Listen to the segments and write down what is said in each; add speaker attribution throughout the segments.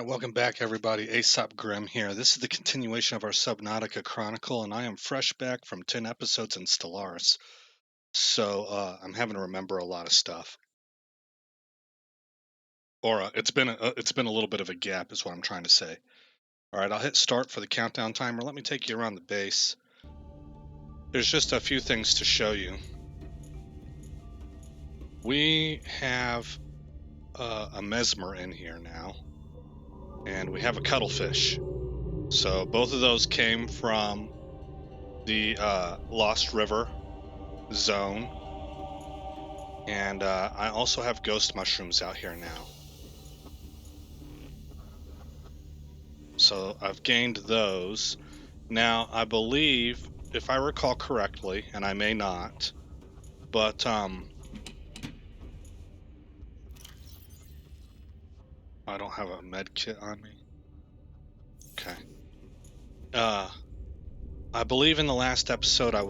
Speaker 1: Alright, welcome back everybody. Aesop Grimm here. This is the continuation of our Subnautica Chronicle, and I am fresh back from 10 episodes in Stellaris. So, I'm having to remember a lot of stuff. Or, it's been a little bit of a gap is what I'm trying to say. Alright, I'll hit start for the countdown timer. Let me take you around the base. There's just a few things to show you. We have a mesmer in here now, and we have a cuttlefish. So both of those came from the Lost River zone, and I also have ghost mushrooms out here now. So I've gained those. Now, I believe, if I recall correctly, and I may not, but I don't have a med kit on me. Okay. I believe in the last episode I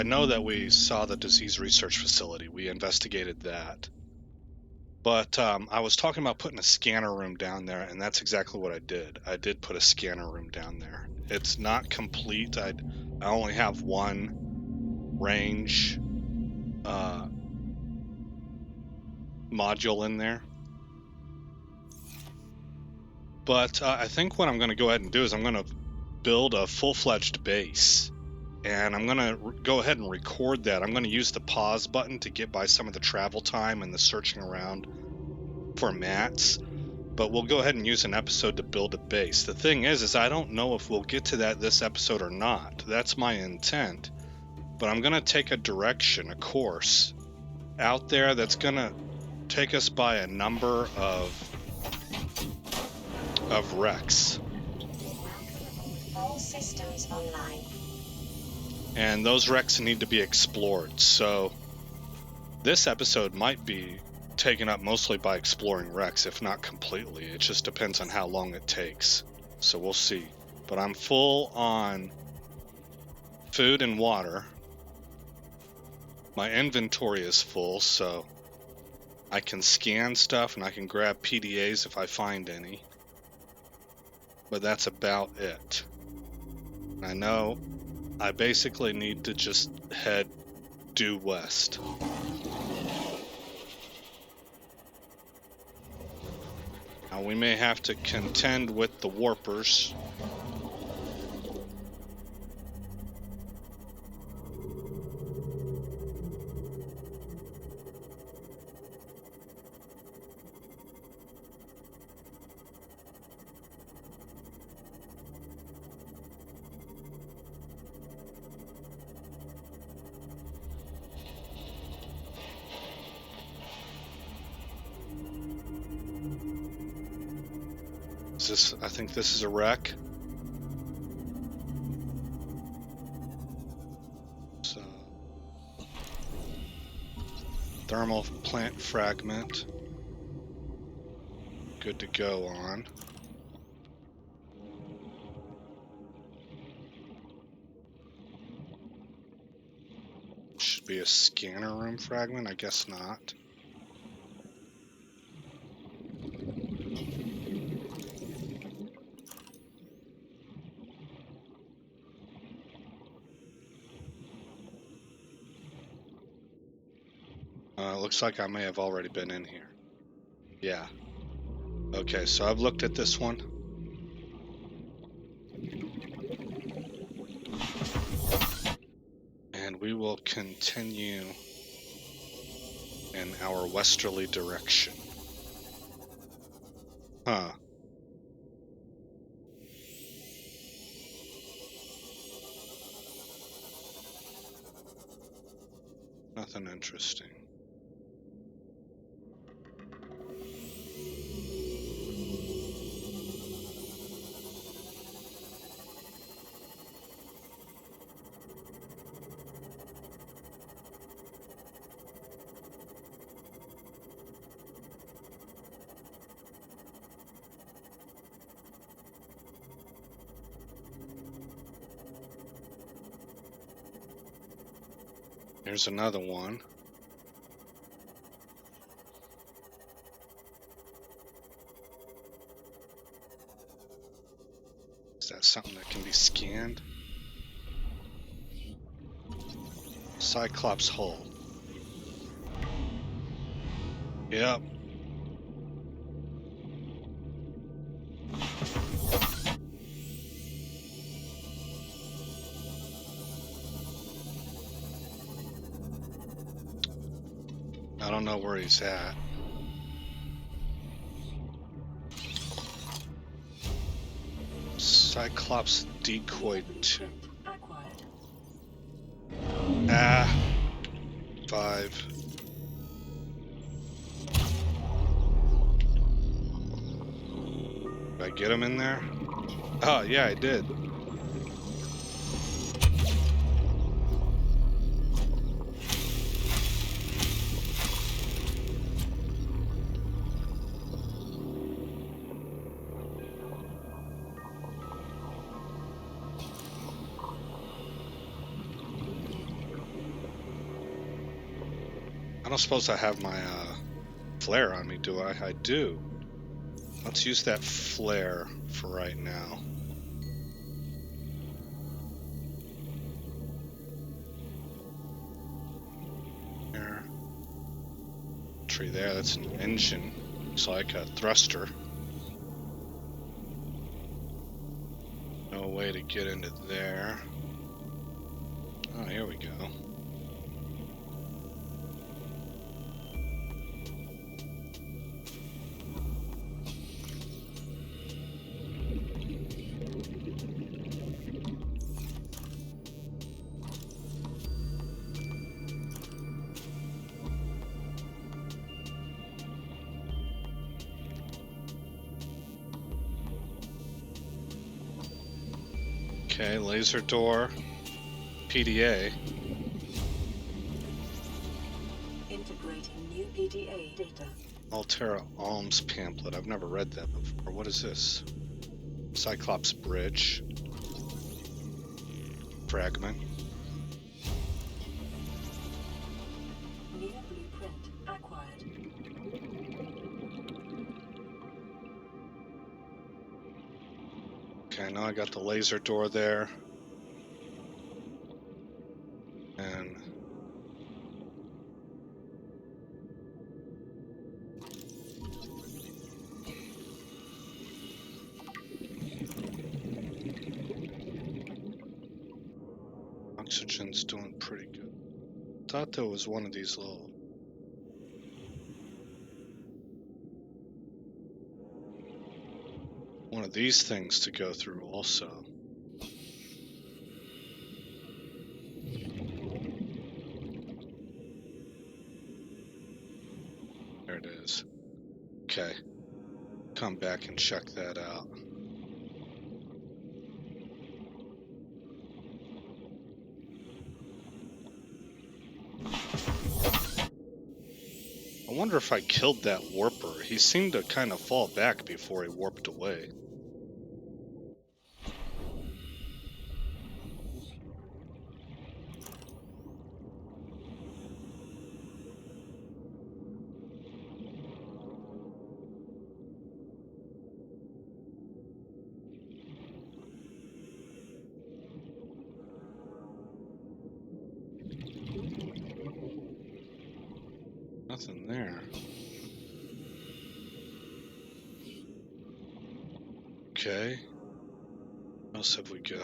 Speaker 1: know that we saw the disease research facility. We investigated that. But I was talking about putting a scanner room down there, and that's exactly what I did. I did put a scanner room down there. It's not complete. I only have one range module in there. But I think what I'm going to go ahead and do is I'm going to build a full-fledged base. And I'm going to go ahead and record that. I'm going to use the pause button to get by some of the travel time and the searching around for mats. But we'll go ahead and use an episode to build a base. The thing is I don't know if we'll get to that this episode or not. That's my intent. But I'm going to take a direction, a course out there that's going to take us by a number of wrecks.
Speaker 2: All systems online.
Speaker 1: And those wrecks need to be explored. So this episode might be taken up mostly by exploring wrecks, if not completely. It just depends on how long it takes. So we'll see. But I'm full on food and water. My inventory is full, so I can scan stuff and I can grab PDAs if I find any. But that's about it. And I know I basically need to just head due west. Now we may have to contend with the warpers. I think this is a wreck. So, thermal plant fragment. Good to go on. Should be a scanner room fragment, I guess not. Looks like I may have already been in here. Yeah. Okay, so I've looked at this one. And we will continue in our westerly direction. Huh. Nothing interesting. Here's another one. be scanned. Cyclops hull. Yep. I don't know where he's at. Cyclops decoy 2. Ah. 5. Did I get him in there? Oh, yeah, I did. I don't suppose I have my flare on me, do I? I do. Let's use that flare for right now. There. Tree there, that's an engine. Looks like a thruster. No way to get into there. Oh, here we go. Okay, laser door, PDA.
Speaker 3: Integrating new PDA data.
Speaker 1: Altera Alms pamphlet. I've never read that before. What is this? Cyclops Bridge. Fragment.
Speaker 3: New blueprint acquired.
Speaker 1: Okay, now I got the laser door there. And oxygen's doing pretty good. Thought there was one of these little one of these things to go through also. There it is. Okay. Come back and check that out. I wonder if I killed that warper. He seemed to kind of fall back before he warped away. Nothing there. Okay. What else have we got?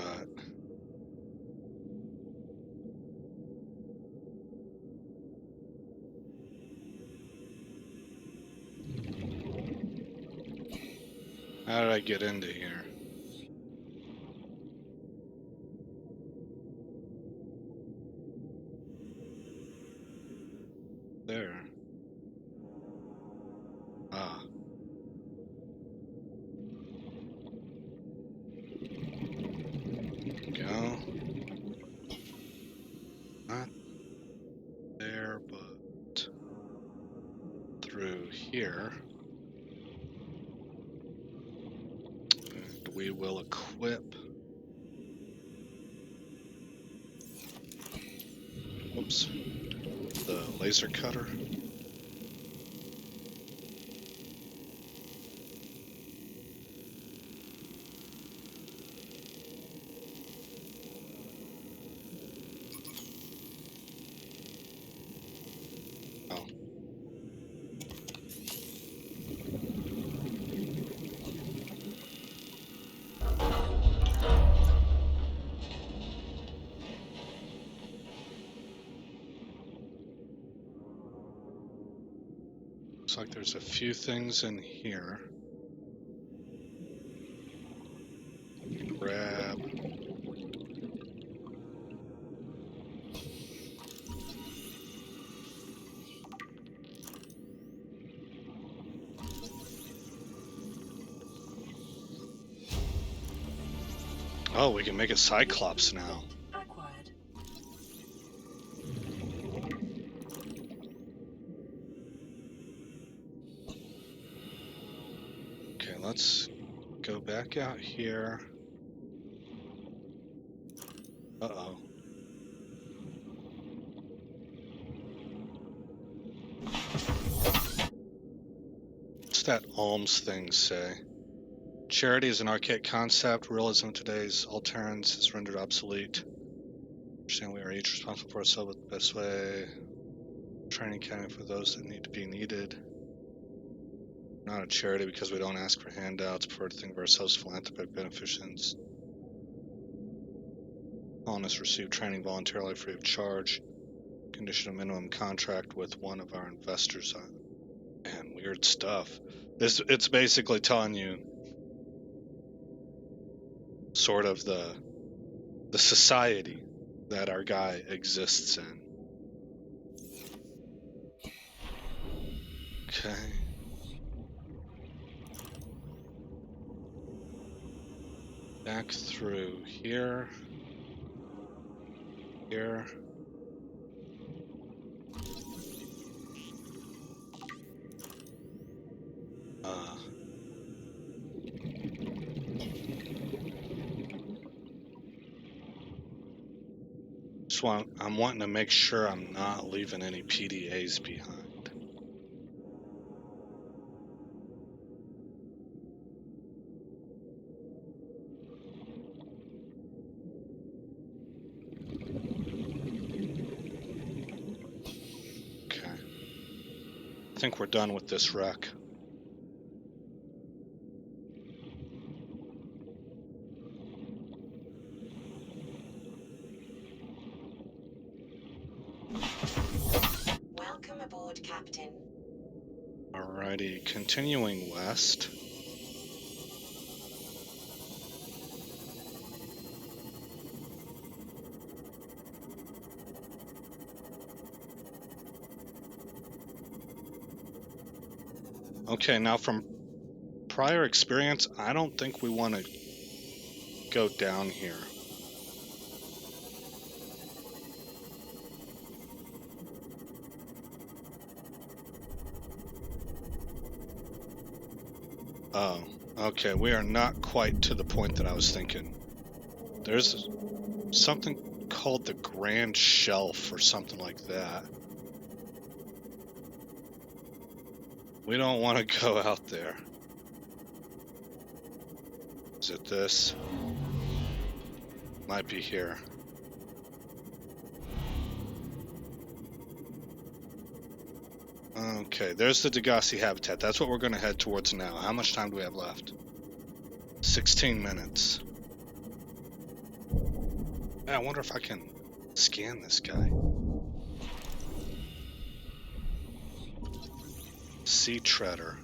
Speaker 1: How did I get into here? There. Ah. Go. Not there, but through here. And we will equip. Oops. The laser cutter. like there's a few things in here. Grab. Oh, we can make a Cyclops now.
Speaker 3: Acquired.
Speaker 1: Okay, let's go back out here. Uh-oh. What's that alms thing say? Charity is an archaic concept. Realism of today's alternates is rendered obsolete. Understand we are each responsible for ourselves the best way. Training academy for those that need to be needed. Not a charity because we don't ask for handouts. Prefer to think of ourselves as philanthropic beneficents. Colonists receive training voluntarily free of charge. Condition a minimum contract with one of our investors. Man, weird stuff. It's basically telling you sort of the society that our guy exists in. Okay. Back through here. Here. I'm wanting to make sure I'm not leaving any PDAs behind. Okay. I think we're done with this wreck.
Speaker 2: Welcome aboard, Captain.
Speaker 1: Alrighty, continuing west. Okay, now from prior experience, I don't think we want to go down here. Oh, okay, we are not quite to the point that I was thinking. There's something called the Grand Shelf or something like that. We don't want to go out there. Is it this? Might be here. Okay, there's the Degassi habitat. That's what we're going to head towards now. How much time do we have left? 16 minutes. Yeah, I wonder if I can scan this guy. Sea Treader.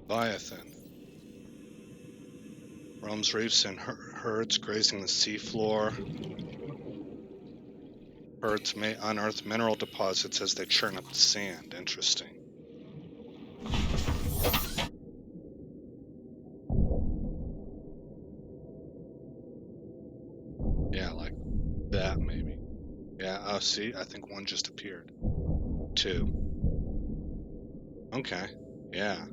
Speaker 1: Leviathan. Roams reefs and herds grazing the seafloor. Herds may unearth mineral deposits as they churn up the sand. Interesting. Yeah, like that maybe. Yeah, oh see, I think one just appeared. 2. Okay, yeah.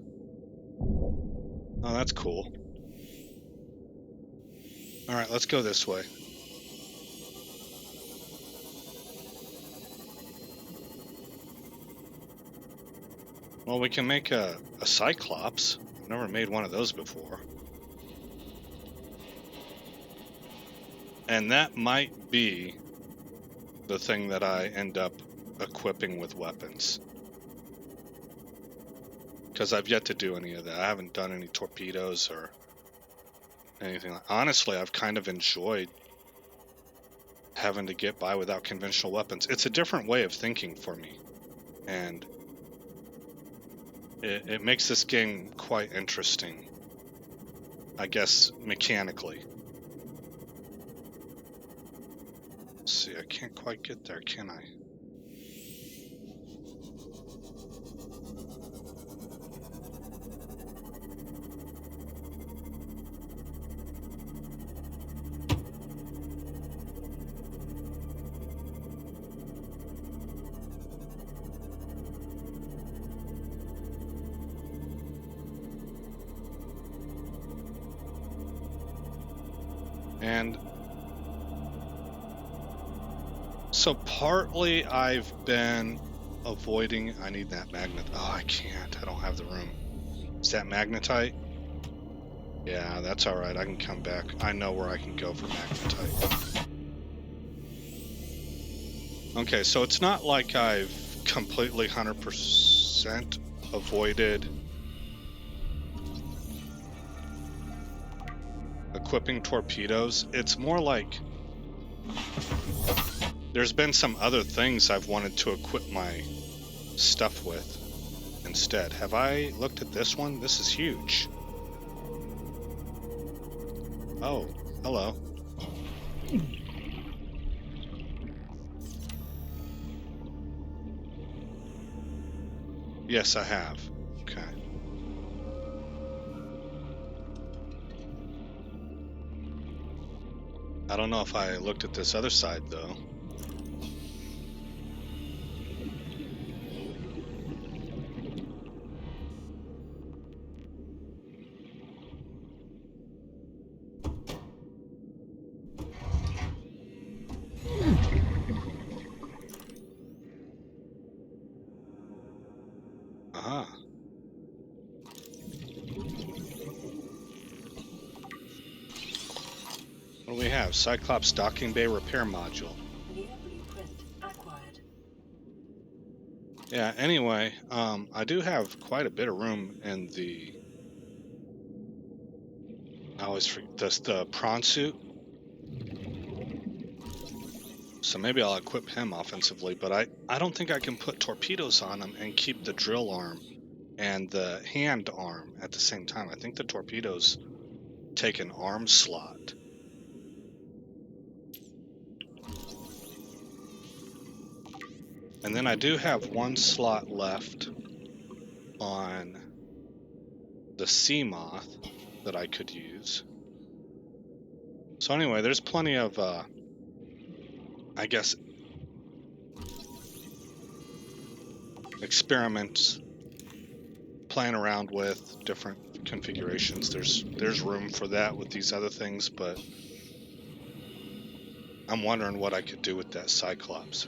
Speaker 1: Oh, that's cool. Alright, let's go this way. Well, we can make a Cyclops. I've never made one of those before. And that might be the thing that I end up equipping with weapons. Because I've yet to do any of that. I haven't done any torpedoes or anything. Honestly, I've kind of enjoyed having to get by without conventional weapons. It's a different way of thinking for me, and it makes this game quite interesting, I guess, mechanically. Let's see, I can't quite get there, can I? And so partly I've been avoiding, I need that magnet. Oh, I can't, I don't have the room. Is that magnetite? Yeah, that's all right, I can come back. I know where I can go for magnetite. Okay, so it's not like I've completely 100% avoided equipping torpedoes. It's more like there's been some other things I've wanted to equip my stuff with instead. Have I looked at this one? This is huge. Oh, hello. Yes, I have. Okay. I don't know if I looked at this other side, though. Aha. What do we have? Cyclops docking bay repair module.
Speaker 3: New blueprint acquired.
Speaker 1: Yeah, anyway, I do have quite a bit of room in the... I always forget the prawn suit. So maybe I'll equip him offensively, but I don't think I can put torpedoes on him and keep the drill arm and the hand arm at the same time. I think the torpedoes take an arm slot. And then I do have one slot left on the sea moth that I could use. So anyway, there's plenty of, I guess, experiments, playing around with different configurations. There's room for that with these other things, but I'm wondering what I could do with that Cyclops.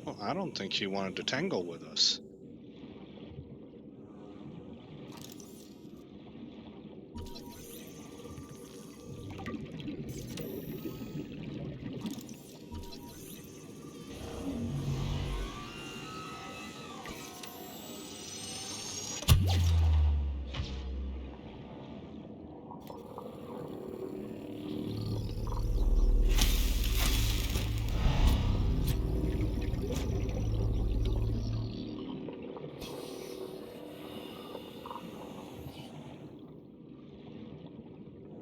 Speaker 1: Well, I don't think he wanted to tangle with us.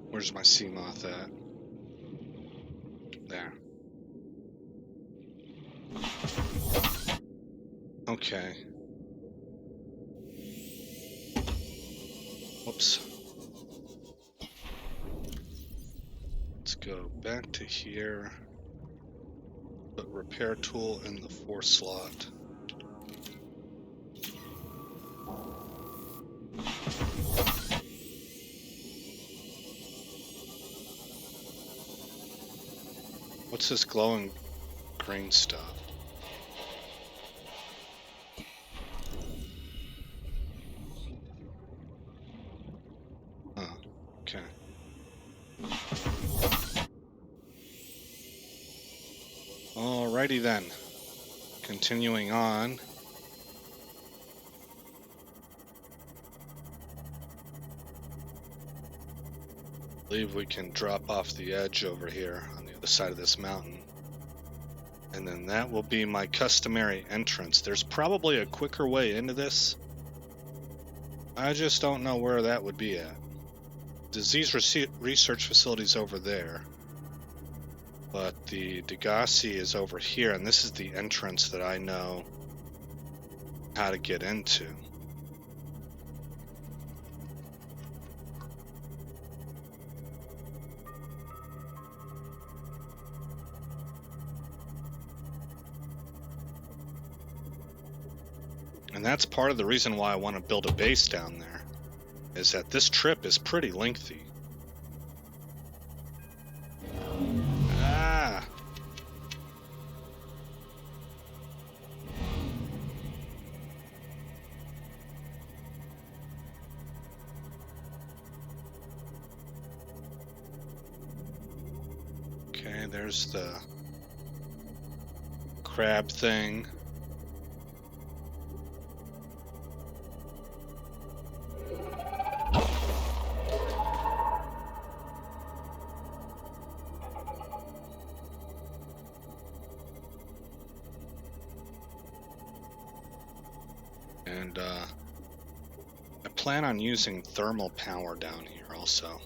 Speaker 1: Where's my sea moth at? There. Okay. Whoops. Let's go back to here. Put repair tool in the 4 slot. What's this glowing green stuff? Alrighty then. Continuing on. I believe we can drop off the edge over here on the other side of this mountain. And then that will be my customary entrance. There's probably a quicker way into this. I just don't know where that would be at. Disease research facility's over there. But the Degassi is over here, and this is the entrance that I know how to get into. And that's part of the reason why I want to build a base down there, is that this trip is pretty lengthy. Ah! Okay, there's the crab thing. And I plan on using thermal power down here also,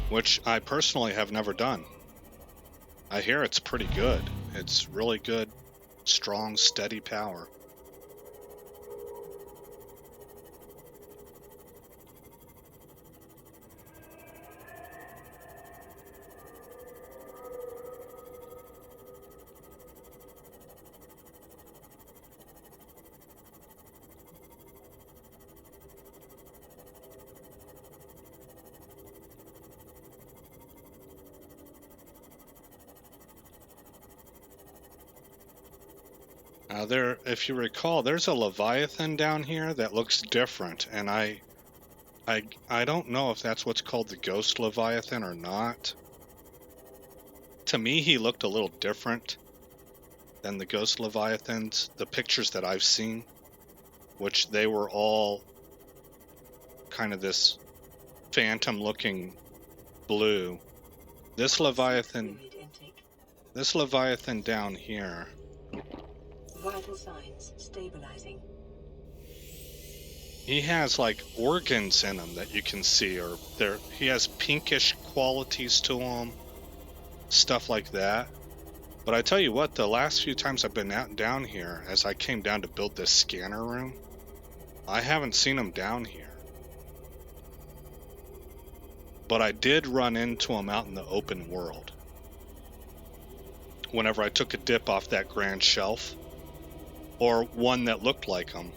Speaker 1: which I personally have never done. I hear it's pretty good. It's really good, strong, steady power. There, if you recall, there's a Leviathan down here that looks different, and I don't know if that's what's called the Ghost Leviathan or not. To me, he looked a little different than the Ghost Leviathans, the pictures that I've seen, which they were all kind of this phantom-looking blue. This Leviathan down here.
Speaker 3: Vital signs stabilizing.
Speaker 1: He has like organs in him that you can see, or he has pinkish qualities to him, stuff like that. But I tell you what, the last few times I've been down here, as I came down to build this scanner room, I haven't seen him down here. But I did run into him out in the open world. Whenever I took a dip off that grand shelf, or one that looked like him.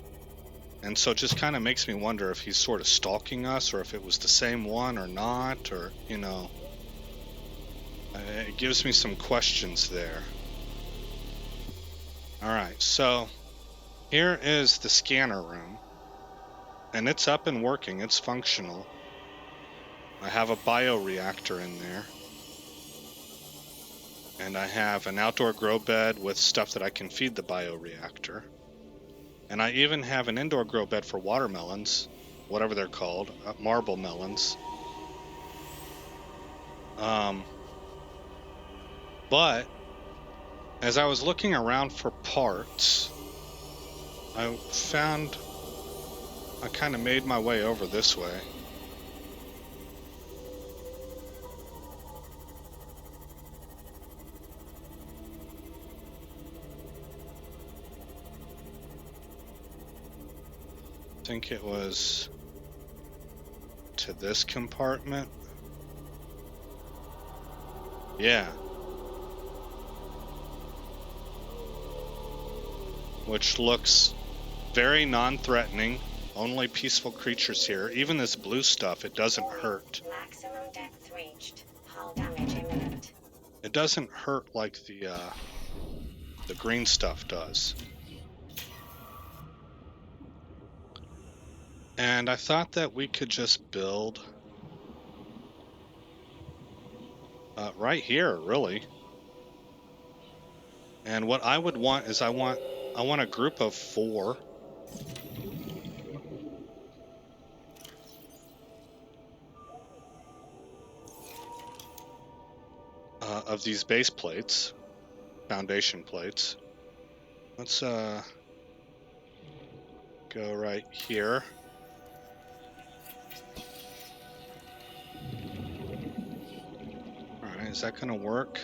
Speaker 1: And so it just kind of makes me wonder if he's sort of stalking us, or if it was the same one or not, or, you know. It gives me some questions there. Alright, so here is the scanner room. And it's up and working, it's functional. I have a bioreactor in there. And I have an outdoor grow bed with stuff that I can feed the bioreactor. And I even have an indoor grow bed for watermelons, whatever they're called, marble melons. But as I was looking around for parts, I kind of made my way over this way. I think it was to this compartment. Yeah. Which looks very non-threatening. Only peaceful creatures here. Even this blue stuff, it doesn't hurt.
Speaker 2: Maximum depth reached. Hull damage imminent.
Speaker 1: It doesn't hurt like the green stuff does. And I thought that we could just build right here, really. And what I would want is I want a group of 4 of these base plates, foundation plates. Let's go right here. All right, is that gonna work?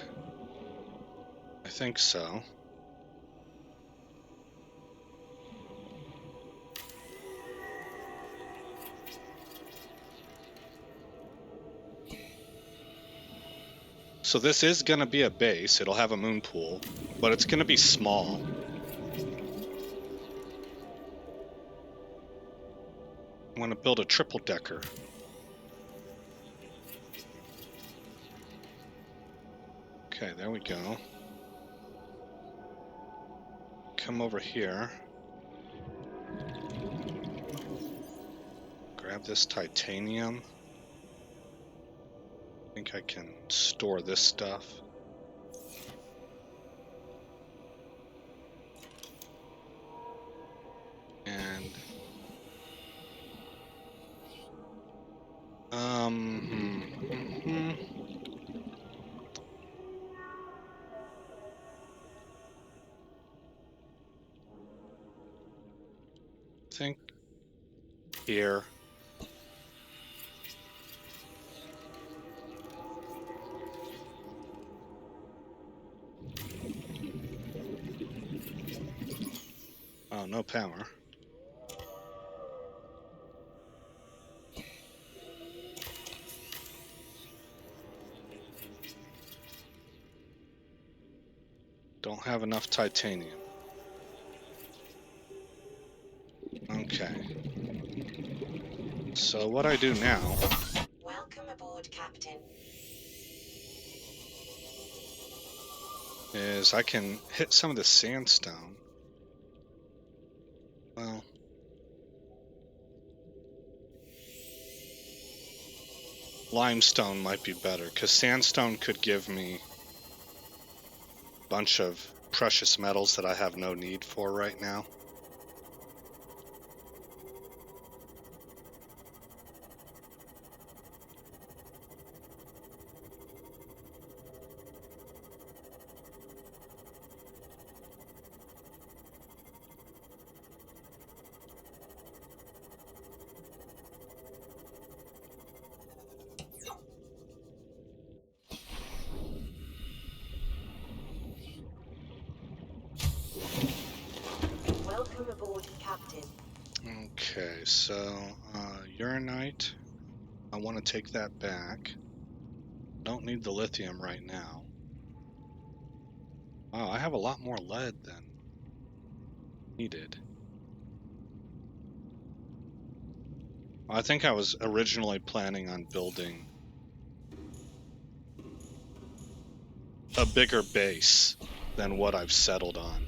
Speaker 1: I think so. So this is gonna be a base. It'll have a moon pool, but it's gonna be small. I want to build a triple decker. Okay, there we go. Come over here. Grab this titanium. I think I can store this stuff. And I think here. Oh, no power. Don't have enough titanium. Okay. So what I do now...
Speaker 2: Welcome aboard, Captain.
Speaker 1: is I can hit some of the sandstone. Well... limestone might be better, because sandstone could give me a bunch of precious metals that I have no need for right now.
Speaker 2: Welcome aboard, Captain.
Speaker 1: Okay, so uranite, I want to take that back. Don't need the lithium right now. Wow, I have a lot more lead than needed. I think I was originally planning on building a bigger base than what I've settled on.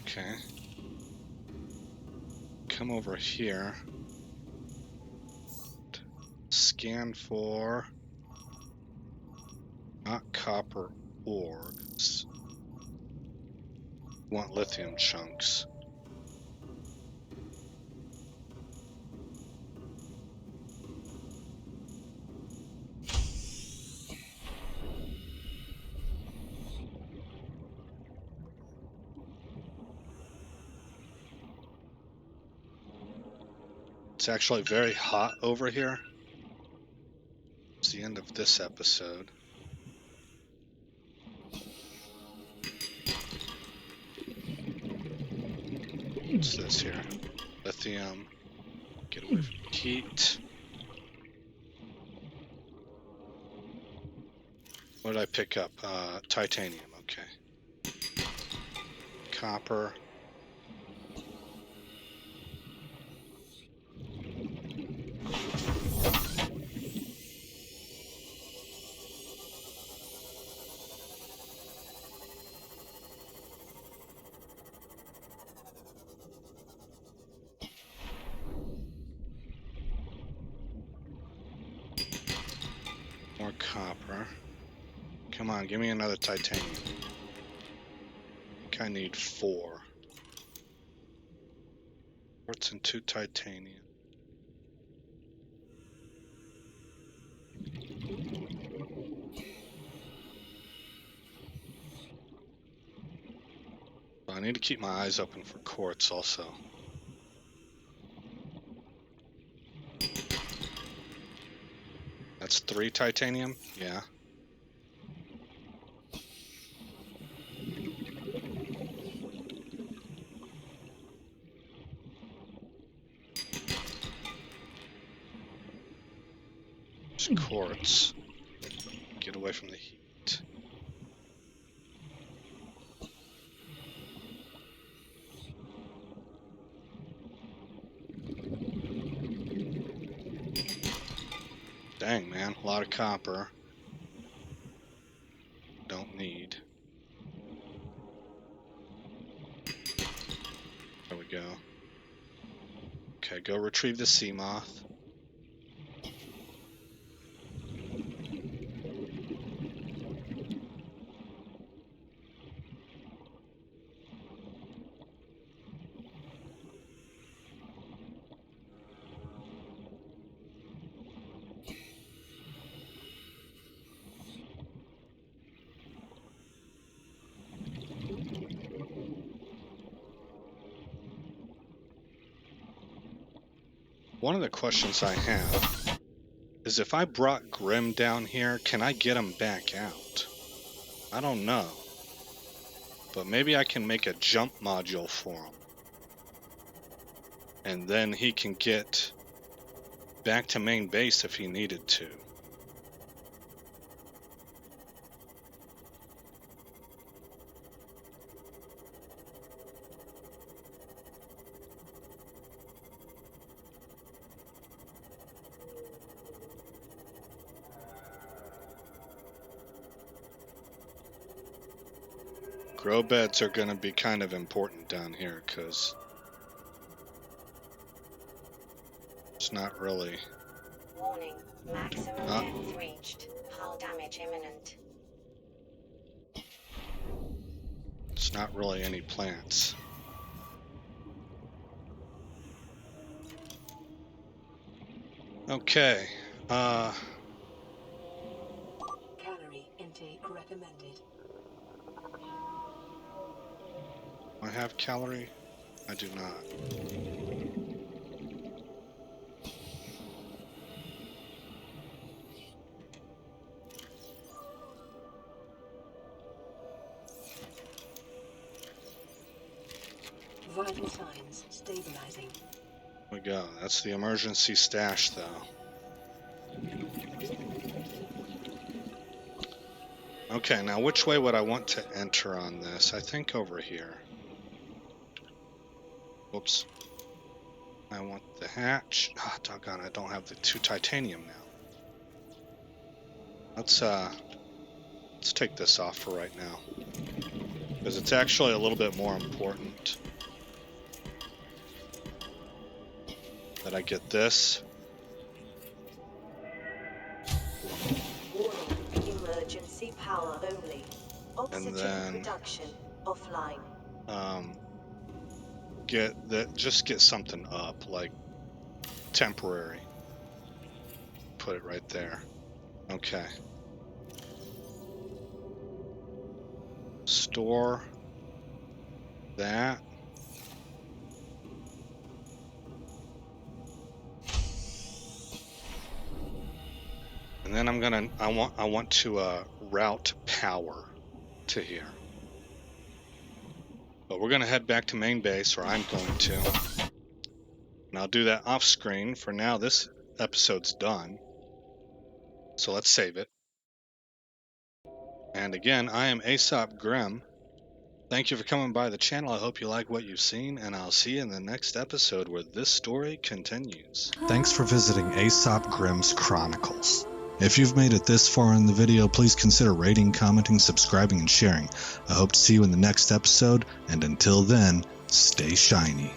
Speaker 1: Okay. Come over here. Scan for not copper ores. Want lithium chunks. It's actually very hot over here. It's the end of this episode. What's this here? Lithium. Get away from heat. What did I pick up? Titanium, okay. Copper. More copper. Come on, give me another titanium. I think I need 4. Quartz and 2 titanium. I need to keep my eyes open for quartz also. That's 3 titanium? Yeah. There's quartz. Get away from the heat. Dang, man. A lot of copper. Don't need. There we go. Okay, go retrieve the sea moth. One of the questions I have is if I brought Grim down here, can I get him back out? I don't know. But maybe I can make a jump module for him. And then he can get back to main base if he needed to. Grow beds are going to be kind of important down here because it's not really.
Speaker 2: Warning. Maximum depth reached. Hull damage imminent.
Speaker 1: It's not really any plants. Okay.
Speaker 3: Calorie intake recommended.
Speaker 1: I have calorie? I do not.
Speaker 3: Vital signs stabilizing.
Speaker 1: There we go. That's the emergency stash, though. Okay, now which way would I want to enter on this? I think over here. Whoops. I want the hatch. Ah, doggone, I don't have the 2 titanium now. Let's take this off for right now. Because it's actually a little bit more important that I get this.
Speaker 4: Warning, emergency power only. Oxygen
Speaker 1: then,
Speaker 4: production offline.
Speaker 1: Just get something up, like temporary. Put it right there. Okay. Store that. And then I want to route power to here. But we're gonna head back to main base, or I'm going to. And I'll do that off screen. For now, this episode's done. So let's save it. And again, I am Aesop Grimm. Thank you for coming by the channel. I hope you like what you've seen, and I'll see you in the next episode where this story continues. Thanks for visiting Aesop Grimm's Chronicles. If you've made it this far in the video, please consider rating, commenting, subscribing, and sharing. I hope to see you in the next episode, and until then, stay shiny.